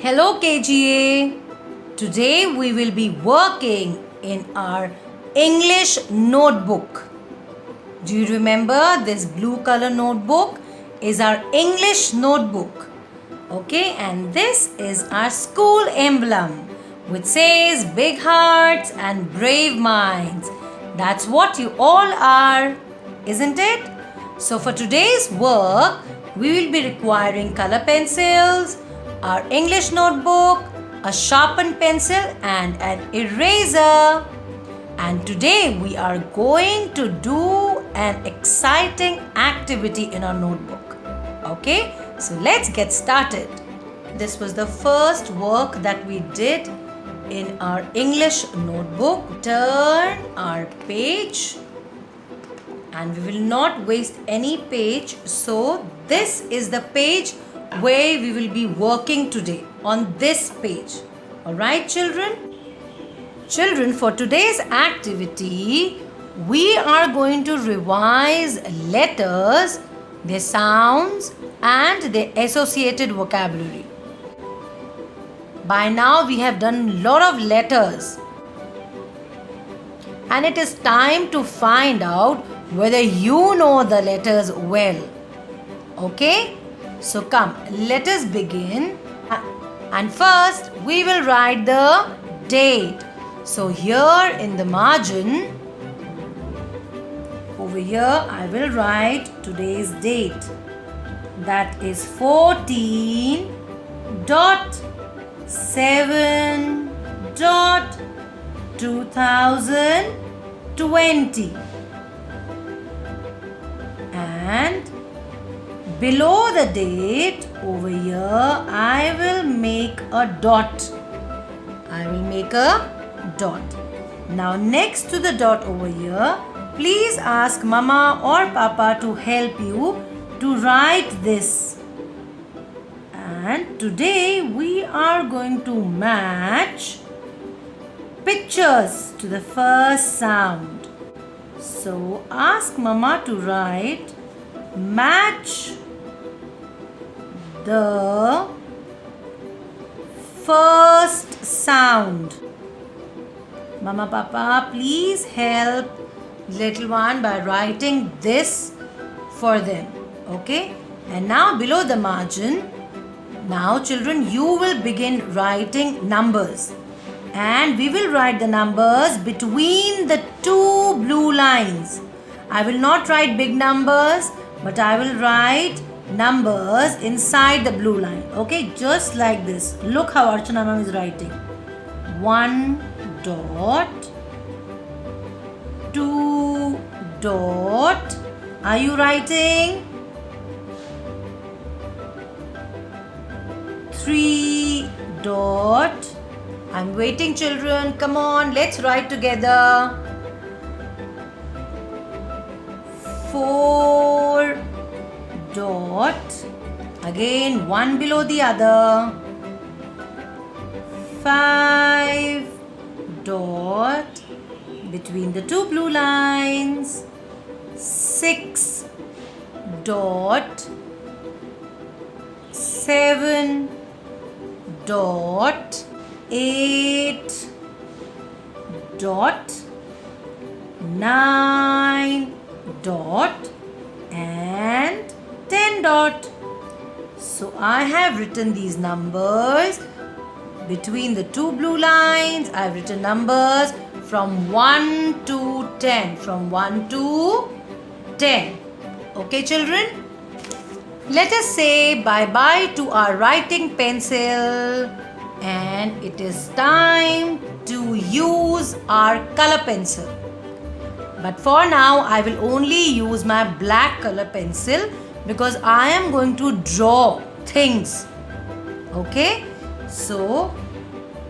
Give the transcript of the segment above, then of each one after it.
Hello KGA. Today we will be working in our English notebook. Do you remember this blue color notebook is our English notebook? Okay, and this is our school emblem which says big hearts and brave minds. That's what you all are, isn't it? So for today's work, we will be requiring color pencils, our English notebook, a sharpened pencil and an eraser. And today we are going to do an exciting activity in our notebook. Okay, so let's get started. This was the first work that we did in our English notebook. Turn our page and we will not waste any page. So this is the page where we will be working today, on this page. Alright children? Children, for today's activity, we are going to revise letters, their sounds and their associated vocabulary. By now we have done a lot of letters. And it is time to find out whether you know the letters well. Okay? So come, let us begin. And first, we will write the date. So here in the margin, over here, I will write today's date. That is 14.7.2020. And below the date over here, I will make a dot. I will make a dot. Now next to the dot over here, please ask Mama or Papa to help you to write this. And today we are going to match pictures to the first sound. So ask Mama to write match the first sound. Mama, Papa, please help little one by writing this for them. Okay? And now below the margin, now children, you will begin writing numbers. And we will write the numbers between the two blue lines. I will not write big numbers, but I will write numbers inside the blue line. Okay, just like this. Look how Archana ma'am is writing. 1 dot, 2 dot. Are you writing? 3 dot. I'm waiting children. Come on, let's write together. 4 dot, again one below the other. 5 dot, between the two blue lines. 6 dot, 7 dot, 8 dot, 9 dot and 10 dot. So I have written these numbers between the two blue lines. I have written numbers from 1 to 10. From 1 to 10. Okay children? Let us say bye-bye to our writing pencil. And it is time to use our color pencil. But for now, I will only use my black color pencil because I am going to draw things. Okay? So,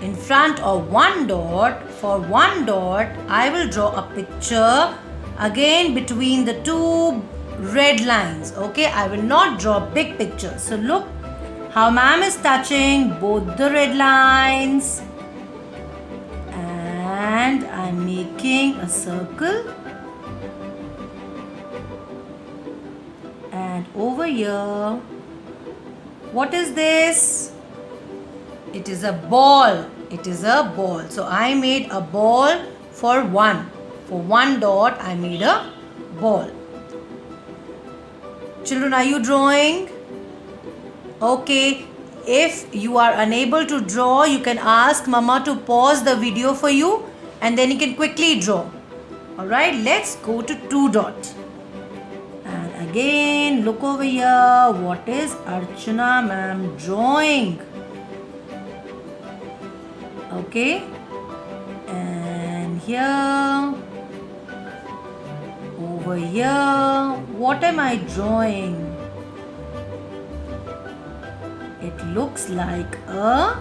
in front of one dot, for one dot, I will draw a picture again between the two red lines. Okay? I will not draw big pictures. So, look how ma'am is touching both the red lines. And I'm making a circle. And over here, what is this? It is a ball. It is a ball. So I made a ball for 1. For 1 dot, I made a ball. Children, are you drawing? Okay. If you are unable to draw, you can ask Mama to pause the video for you and then you can quickly draw. Alright, let's go to 2 dot. And again, look over here. What is Archana ma'am drawing? Okay. And here. Over here. What am I drawing? It looks like a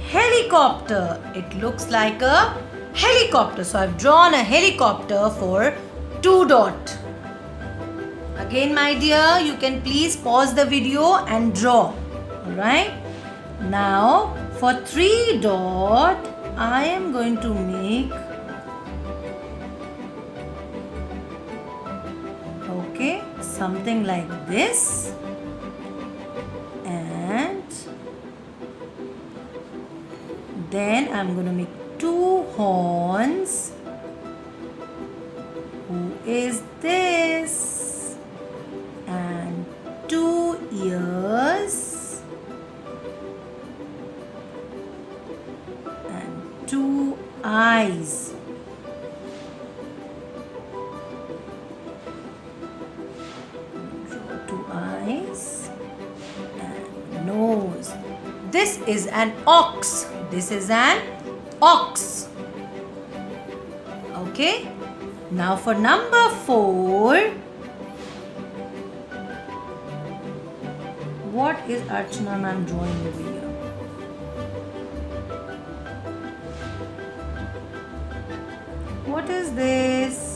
helicopter. It looks like a helicopter. So I've drawn a helicopter for 2 dot. Again, my dear, you can please pause the video and draw. Alright. Now for 3 dot, I am going to make something like this, and then I'm going to make 2 horns. Who is this? And 2 ears and 2 eyes. And nose. This is an ox. This is an ox. Okay. Now for number 4. What is Archana ma'am drawing over here? What is this?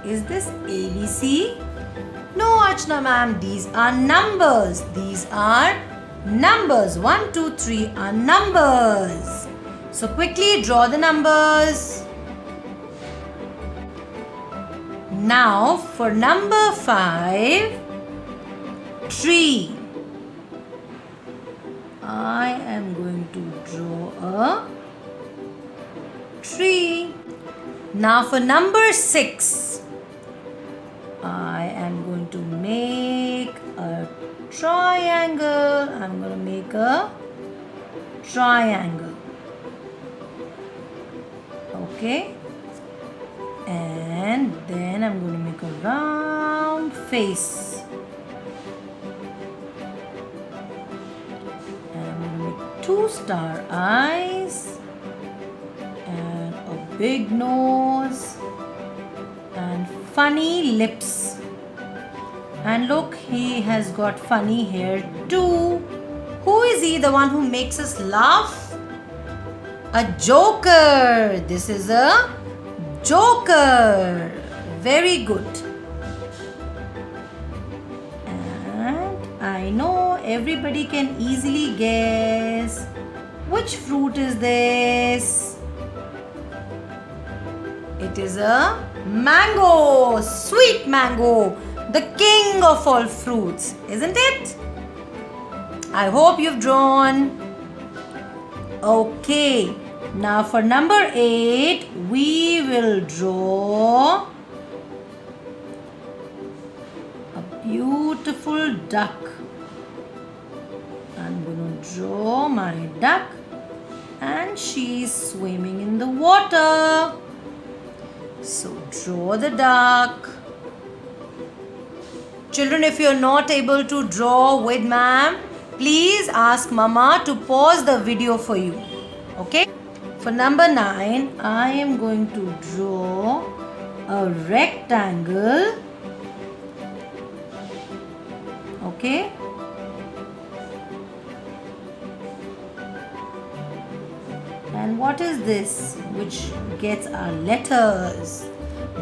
Is this ABC? No, Archana ma'am, these are numbers. These are numbers. 1, 2, 3 are numbers. So quickly draw the numbers. Now for number 5, tree. I am going to draw a tree. Now for number 6, I am going to make a triangle. I'm going to make a triangle. Okay. And then I'm going to make a round face. And I'm going to make 2 star eyes. And a big nose. And funny lips. And look, he has got funny hair too. Who is he, the one who makes us laugh? A joker. This is a joker. Very good. And I know everybody can easily guess which fruit is this. It is a mango. Sweet mango. The king of all fruits, isn't it? I hope you've drawn. Okay. Now for number 8, we will draw a beautiful duck. I'm going to draw my duck and she's swimming in the water. So draw the duck. Children, if you are not able to draw with ma'am, please ask Mama to pause the video for you. Okay? For number 9, I am going to draw a rectangle. Okay? And what is this which gets our letters?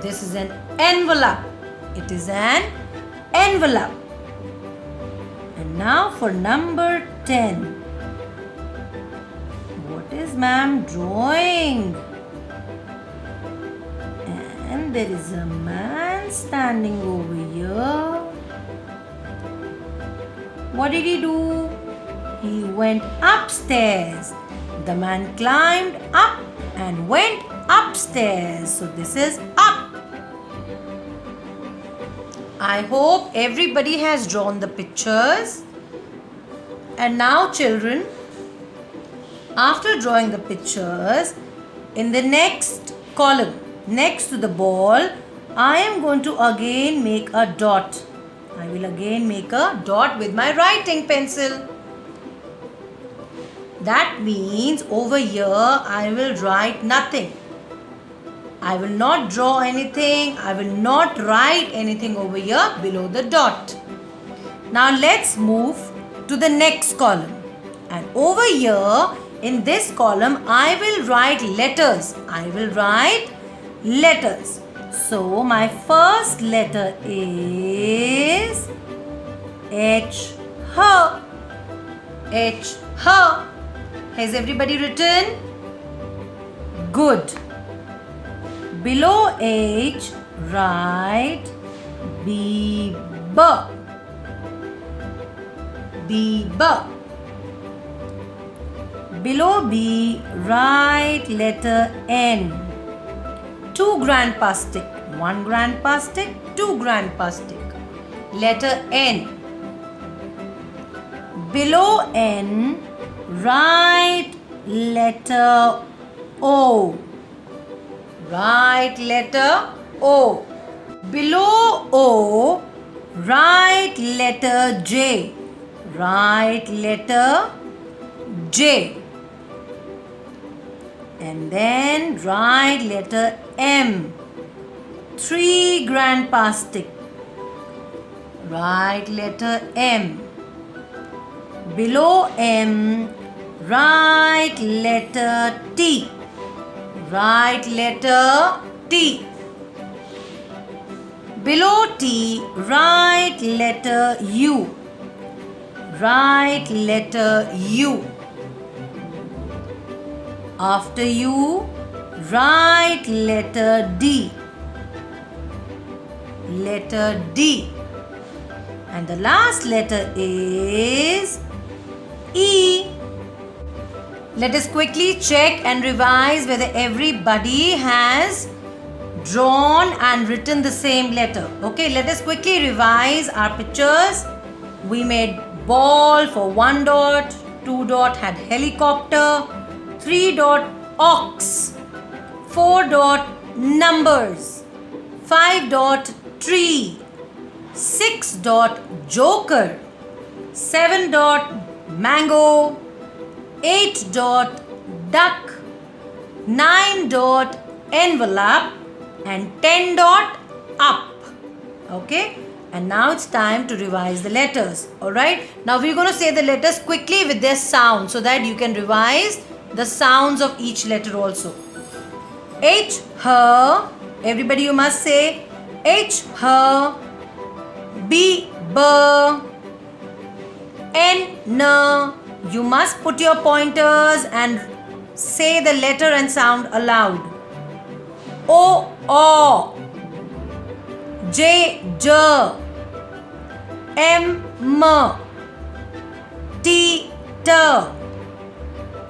This is an envelope. It is an envelope. And now for number 10. What is ma'am drawing? And there is a man standing over here. What did he do? He went upstairs. The man climbed up and went upstairs. So this is up. I hope everybody has drawn the pictures. And now children, after drawing the pictures, in the next column, next to the ball, I am going to again make a dot. I will again make a dot with my writing pencil. That means over here I will write nothing. I will not draw anything. I will not write anything over here below the dot. Now let's move to the next column. And over here in this column I will write letters. I will write letters. So my first letter is H. H. Has everybody written? Good. Below H, write B. Below B, write letter N. 2 grandpa stick. 1 grandpa stick, 2 grandpa stick. Letter N. Below N, write letter O. Write letter O. Below O, write letter J. Write letter J. And then write letter M. 3 grandpa stick. Write letter M. Below M, write letter T. Write letter T. Below T, write letter U. Write letter U. After U, write letter D. Letter D. And the last letter is E. Let us quickly check and revise whether everybody has drawn and written the same letter. Okay, let us quickly revise our pictures. We made ball for 1 dot, 2 dot had helicopter, 3 dot ox, 4 dot numbers, 5 dot tree, 6 dot joker, 7 dot mango, 8 dot duck, 9 dot envelope and 10 dot up. Okay, and now it's time to revise the letters. Alright, now we're going to say the letters quickly with their sound so that you can revise the sounds of each letter also. H, her. Everybody you must say H, her. B, b. N, n. You must put your pointers and say the letter and sound aloud. O, J, j. M, m. T, t.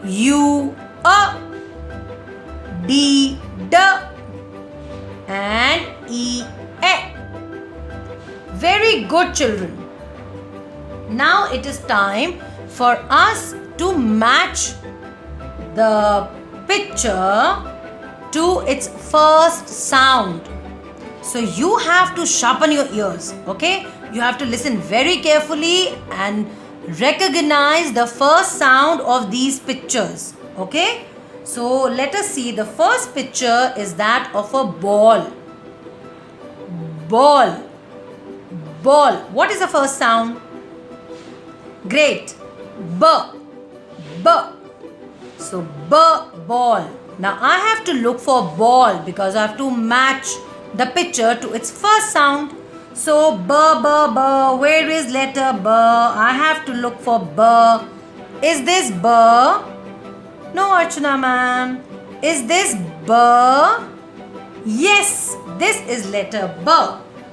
U, D, d. And E, e. Very good, children. Now it is time for us to match the picture to its first sound. So you have to sharpen your ears, okay? You have to listen very carefully and recognize the first sound of these pictures, okay? So let us see. The first picture is that of a ball. Ball. Ball. What is the first sound? Great. B. B. So b, ball. Now I have to look for ball because I have to match the picture to its first sound. So b, b, b. Where is letter b? I have to look for b. Is this b? No, Archana ma'am. Is this b? Yes, this is letter B.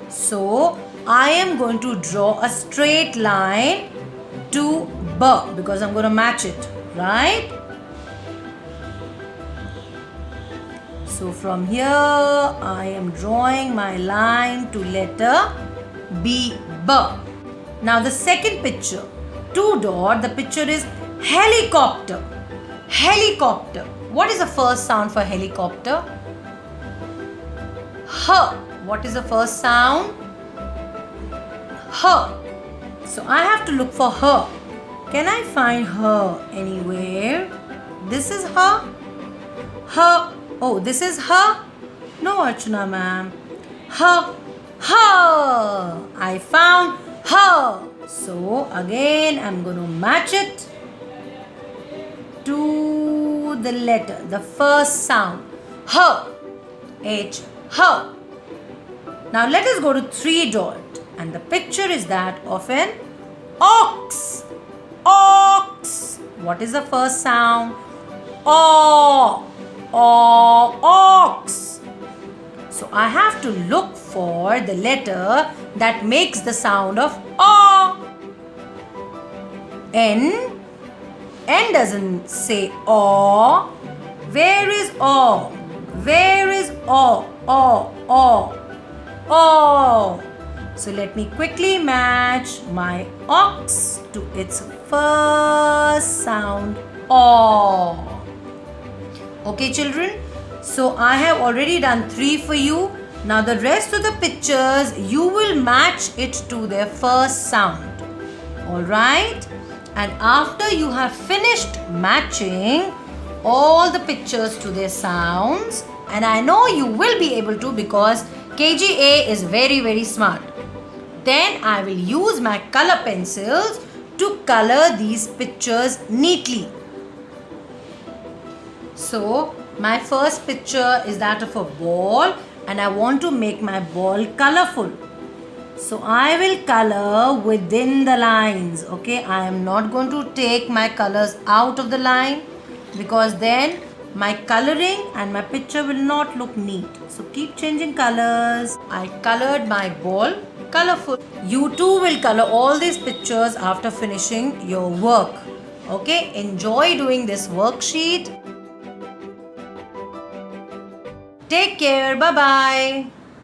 So I am going to draw a straight line to B because I'm going to match it, right? So from here I am drawing my line to letter B. Now the second picture, 2 dot, the picture is helicopter. Helicopter. What is the first sound for helicopter? H. What is the first sound? H. So I have to look for her. Can I find her anywhere? This is her. Her. Oh, this is her. No, Archana ma'am. Her. Her. I found her. So again I'm going to match it to the letter, the first sound. Her. H. Her. Now let us go to 3 dot, and the picture is that of an ox. Ox. What is the first sound? O. O. Ox. So I have to look for the letter that makes the sound of O. N. N doesn't say O. Where is O? Where is O? O. O. O. So let me quickly match my ox to its first sound O. Okay children, so I have already done 3 for you. Now the rest of the pictures you will match it to their first sound. Alright? And after you have finished matching all the pictures to their sounds, and I know you will be able to because KGA is very smart, then I will use my color pencils to color these pictures neatly. So my first picture is that of a ball, and I want to make my ball colorful. So I will color within the lines. Okay, I am not going to take my colors out of the line because then my coloring and my picture will not look neat. So keep changing colors. I colored my ball colorful. You too will color all these pictures after finishing your work. Okay, enjoy doing this worksheet. Take care. Bye-bye.